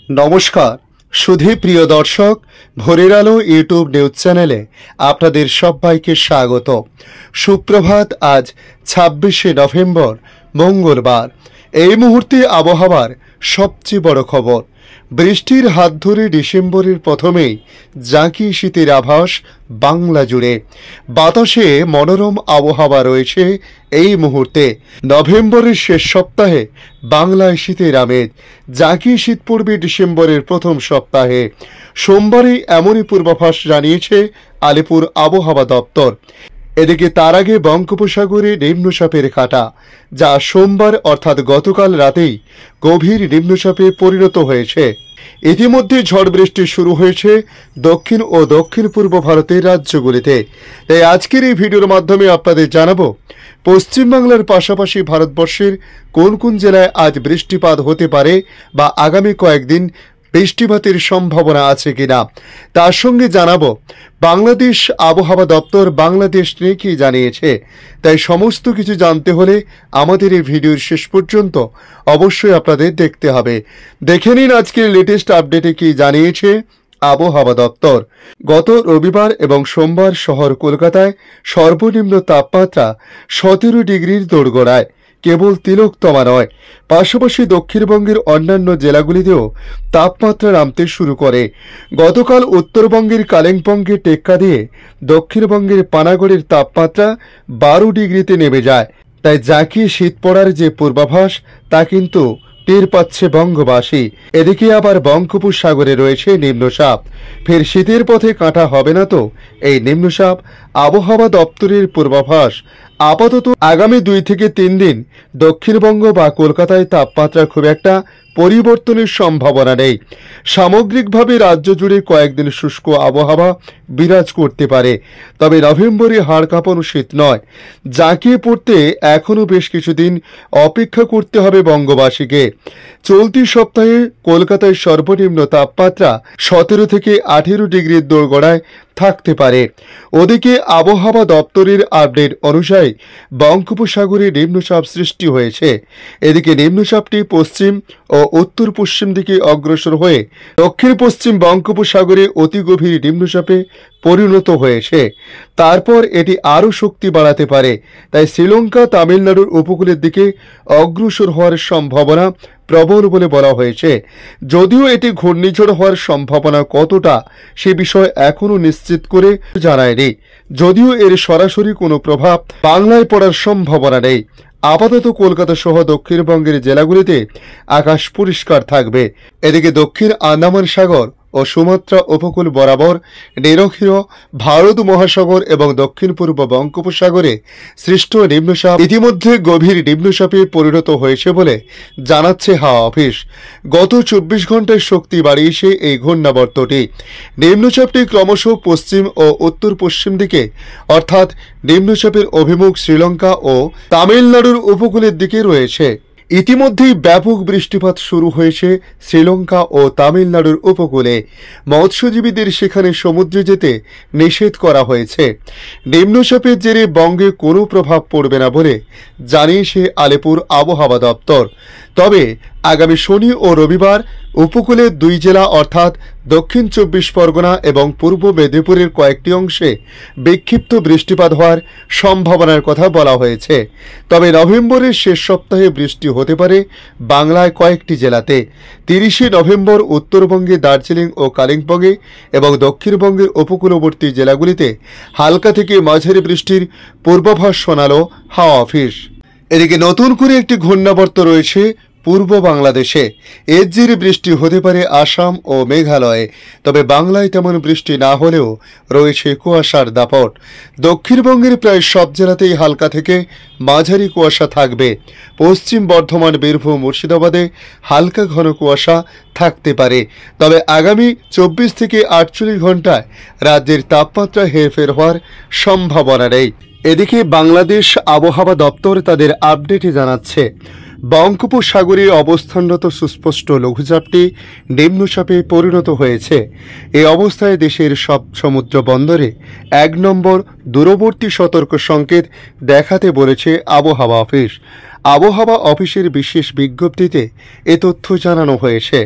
নমস্কার সুধী প্রিয় দর্শক, ভোরের আলো ইউটিউব নিউজ চ্যানেলে আপনাদের সবাইকে স্বাগত। সুপ্রভাত। আজ 26শে নভেম্বর মঙ্গলবার। এই মুহূর্তে আবহাওয়ার সবচেয়ে বড় খবর, বৃষ্টির হাত ধরে ডিসেম্বরের প্রথমেই জাঁকিয়ে শীতের আভাস বাংলা জুড়ে। বাতাসে মনোরম আবহাওয়া রয়েছে এই মুহূর্তে। নভেম্বরের শেষ সপ্তাহে বাংলায় শীতের আমেজ। জাঁকিয়ে শীত পড়বে ডিসেম্বরের প্রথম সপ্তাহে। সোমবারই এমনই পূর্বাভাস জানিয়েছে আলিপুর আবহাওয়া দপ্তর। এদিকে তার আগে বঙ্গোপসাগরে নিম্নচাপের কাঁটা, যা সোমবার অর্থাৎ গতকাল রাতেই গভীর নিম্নচাপে পরিণত হয়েছে। ইতিমধ্যে ঝড় বৃষ্টি শুরু হয়েছে দক্ষিণ ও দক্ষিণ পূর্ব ভারতের রাজ্যগুলিতে। তাই আজকের এই ভিডিওর মাধ্যমে আপনাদের জানাবো পশ্চিমবাংলার পাশাপাশি ভারতবর্ষের কোন কোন জেলায় আজ বৃষ্টিপাত হতে পারে বা আগামী কয়েকদিন বৃষ্টিপাতের সম্ভাবনা আছে কিনা। তার সঙ্গে জানাবো বাংলাদেশ আবহাওয়া দপ্তর বাংলাদেশ নিয়ে কি জানিয়েছে। তাই সমস্ত কিছু জানতে হলে আমাদের এই ভিডিওর শেষ পর্যন্ত অবশ্যই আপনাদের দেখতে হবে। দেখে নিন আজকের লেটেস্ট আপডেটে কি জানিয়েছে আবহাওয়া দপ্তর। গত রবিবার এবং সোমবার শহর কলকাতায় সর্বনিম্ন তাপমাত্রা 17 ডিগ্রির দোরগোড়ায়। কেবল তিলকতমা নয়, পাশাপাশি দক্ষিণবঙ্গের অন্যান্য জেলাগুলিতেও তাপমাত্রা নামতে শুরু করে। গতকাল উত্তরবঙ্গের কালিম্পংকে টেক্কা দিয়ে দক্ষিণবঙ্গের পানাগড়ের তাপমাত্রা 12 ডিগ্রিতে নেমে যায়। তাই জাঁকিয়ে শীত পড়ার যে পূর্বাভাস তা কিন্তু টের পাচ্ছে বঙ্গবাসী। এদিকে আবার বঙ্গোপসাগরে রয়েছে নিম্নচাপ। ফের শীতের পথে কাঁটা হবে না তো এই নিম্নচাপ? আবহাওয়া দপ্তরের পূর্বাভাস, আপাতত আগামী 2 থেকে 3 দিন দক্ষিণবঙ্গ বা কলকাতায় তাপমাত্রা খুব একটা পরিবর্তনের সম্ভাবনা নেই। সামগ্রিকভাবে রাজ্য জুড়ে কয়েকদিন শুষ্ক আবহাওয়া বিরাজ করতে পারে। তবে নভেম্বরে হাড় কাঁপানো শীত নয়, জাঁকিয়ে পড়তে এখনও বেশ কিছুদিন অপেক্ষা করতে হবে বঙ্গবাসীকে। চলতি সপ্তাহে কলকাতায় সর্বনিম্ন তাপমাত্রা 17 থেকে 18 ডিগ্রির দোরগোড়ায় থাকতে পারে। ওদিকে আবহাওয়া দপ্তরের আপডেট অনুযায়ী বঙ্গোপসাগরে নিম্নচাপ সৃষ্টি হয়েছে। এদিকে নিম্নচাপটি পশ্চিম ও উত্তর পশ্চিম দিকে অগ্রসর হয়ে দক্ষিণ পশ্চিম বঙ্গোপসাগরে অতি গভীর নিম্নচাপে পরিণত হয়েছে। তারপর এটি আরও শক্তি বাড়াতে পারে। তাই শ্রীলঙ্কা তামিলনাড়ুর উপকূলের দিকে অগ্রসর হওয়ার সম্ভাবনা প্রবল বলে বলা হয়েছে। যদিও এটি ঘূর্ণিঝড় হওয়ার সম্ভাবনা কতটা সে বিষয়ে এখনও নিশ্চিত করে জানায়নি। যদিও এর সরাসরি কোনো প্রভাব বাংলায় পড়ার সম্ভাবনা নেই। আপাতত কলকাতা সহ দক্ষিণবঙ্গের জেলাগুলিতে আকাশ পরিষ্কার থাকবে। এদিকে দক্ষিণ আন্দামান সাগর ও সুমাত্রা উপকূল বরাবর নিরক্ষীয় ভারত মহাসাগর এবং দক্ষিণ পূর্ব বঙ্গোপসাগরে সৃষ্ট নিম্নচাপ ইতিমধ্যে গভীর নিম্নচাপে পরিণত হয়েছে বলে জানাচ্ছে হাওয়া অফিস। গত 24 ঘন্টায় শক্তি বাড়িয়েছে এই ঘূর্ণাবর্তটি। নিম্নচাপটি ক্রমশ পশ্চিম ও উত্তর পশ্চিম দিকে অর্থাৎ নিম্নচাপের অভিমুখ শ্রীলঙ্কা ও তামিলনাড়ুর উপকূলের দিকে রয়েছে। ইতিমধ্যেই ব্যাপক বৃষ্টিপাত শুরু হয়েছে শ্রীলঙ্কা ও তামিলনাড়ুর উপকূলে। মৎস্যজীবীদের সেখানে সমুদ্রে যেতে নিষেধ করা হয়েছে। নিম্নচাপের জেরে বঙ্গে কোনো প্রভাব পড়বে না বলে জানিয়েছে আলিপুর আবহাওয়া দপ্তর। তবে আগামী শনি ও রবিবার উপকূলের 2 জেলা অর্থাৎ দক্ষিণ 24 পরগনা এবং পূর্ব মেদিনীপুরের কয়েকটি অংশে বিক্ষিপ্ত বৃষ্টিপাত হওয়ার সম্ভাবনার কথা বলা হয়েছে। তবে নভেম্বরের শেষ সপ্তাহে বৃষ্টি হতে পারে বাংলায় কয়েকটি জেলাতে। 30শে নভেম্বর উত্তরবঙ্গে দার্জিলিং ও কালিম্পংয়ে এবং দক্ষিণবঙ্গের উপকূলবর্তী জেলাগুলিতে হালকা থেকে মাঝারি বৃষ্টির পূর্বাভাস শোনালো হাওয়া অফিস। এদিকে নতুন করে একটি ঘূর্ণাবর্ত রয়েছে পূর্ব বাংলাদেশে। এর জেরে বৃষ্টি হতে পারে আসাম ও মেঘালয়ে। তবে বাংলায় তেমন বৃষ্টি না হলেও রয়েছে কুয়াশার দাপট। দক্ষিণবঙ্গের প্রায় সব জেলাতেই হালকা থেকে মাঝারি কুয়াশা থাকবে। পশ্চিম বর্ধমান, বীরভূম, মুর্শিদাবাদে হালকা ঘন কুয়াশা থাকতে পারে। তবে আগামী 24 থেকে 48 ঘন্টায় রাজ্যের তাপমাত্রা হেরফের হওয়ার সম্ভাবনা নেই। এদিকে বাংলাদেশ আবহাওয়া দপ্তর তাদের আপডেটে জানাচ্ছে বঙ্গোপসাগরে অবস্থানরত সুস্পষ্ট লঘুচাপটি নিম্নচাপে পরিণত হয়েছে। এই অবস্থায় দেশের সব সমুদ্র বন্দরে 1 নম্বর দূরবর্তী সতর্ক সংকেত দেখাতে বলেছে আবহাওয়া অফিস। আবহাওয়া অফিসের বিশেষ বিজ্ঞপ্তিতে এ তথ্য জানানো হয়েছে।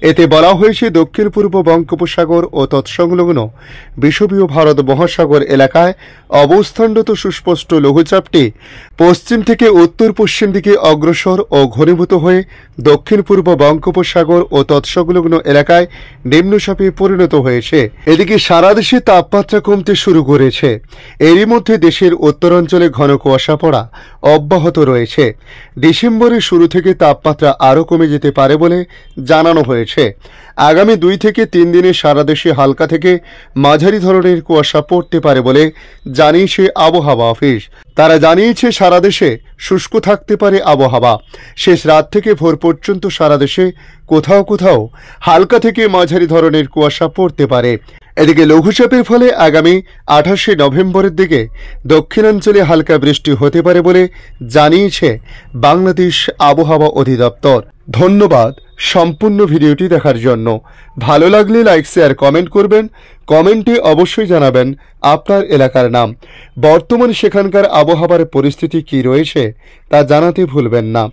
এতে বলা হয়েছে, দক্ষিণ পূর্ব বঙ্গোপসাগর ও তৎসংলগ্ন বিষুবীয় ভারত মহাসাগর এলাকায় অবস্থানরত সুস্পষ্ট লঘুচাপটি পশ্চিম থেকে উত্তর পশ্চিম দিকে অগ্রসর ও ঘনীভূত হয়ে দক্ষিণ পূর্ব বঙ্গোপসাগর ও তৎসংলগ্ন এলাকায় নিম্নচাপে পরিণত হয়েছে। এদিকে সারা দেশে তাপমাত্রা কমতে শুরু করেছে। এরই মধ্যে দেশের উত্তরাঞ্চলে ঘন কুয়াশা পড়া অব্যাহত রয়েছে। ডিসেম্বরের শুরু থেকে তাপমাত্রা আরও কমে যেতে পারে বলে জানানো হয়েছে। আগামী 2 থেকে 3 দিনে সারা দেশে হালকা থেকে মাঝারি ধরনের কুয়াশা পড়তে পারে বলে জানিয়েছে আবহাওয়া অফিস। তারা জানিয়েছে, সারা দেশে শুষ্ক থাকতে পারে আবহাওয়া। শেষ রাত থেকে ভোর পর্যন্ত সারা দেশে কোথাও কোথাও হালকা থেকে মাঝারি ধরনের কুয়াশা পড়তে পারে। এদিকে লঘুচাপের ফলে আগামী 28শে নভেম্বরের দিকে দক্ষিণাঞ্চলে হালকা বৃষ্টি হতে পারে বলে জানিয়েছে বাংলাদেশ আবহাওয়া অধিদপ্তর। ধন্যবাদ সম্পূর্ণ ভিডিওটি দেখার জন্য। ভালো লাগলে লাইক, শেয়ার, কমেন্ট করবেন। কমেন্টে অবশ্যই জানাবেন আপনার এলাকার নাম। বর্তমান সেখানকার আবহাওয়ার পরিস্থিতি কি রয়েছে তা জানাতে ভুলবেন না।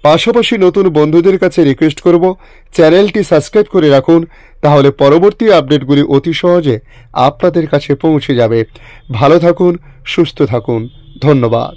পাশাপাশি নতুন বন্ধুদের কাছে রিকোয়েস্ট করব, চ্যানেলটি সাবস্ক্রাইব করে রাখুন, তাহলে পরবর্তী আপডেটগুলি অতি সহজে আপনাদের কাছে পৌঁছে যাবে। ভালো থাকুন, সুস্থ থাকুন। ধন্যবাদ।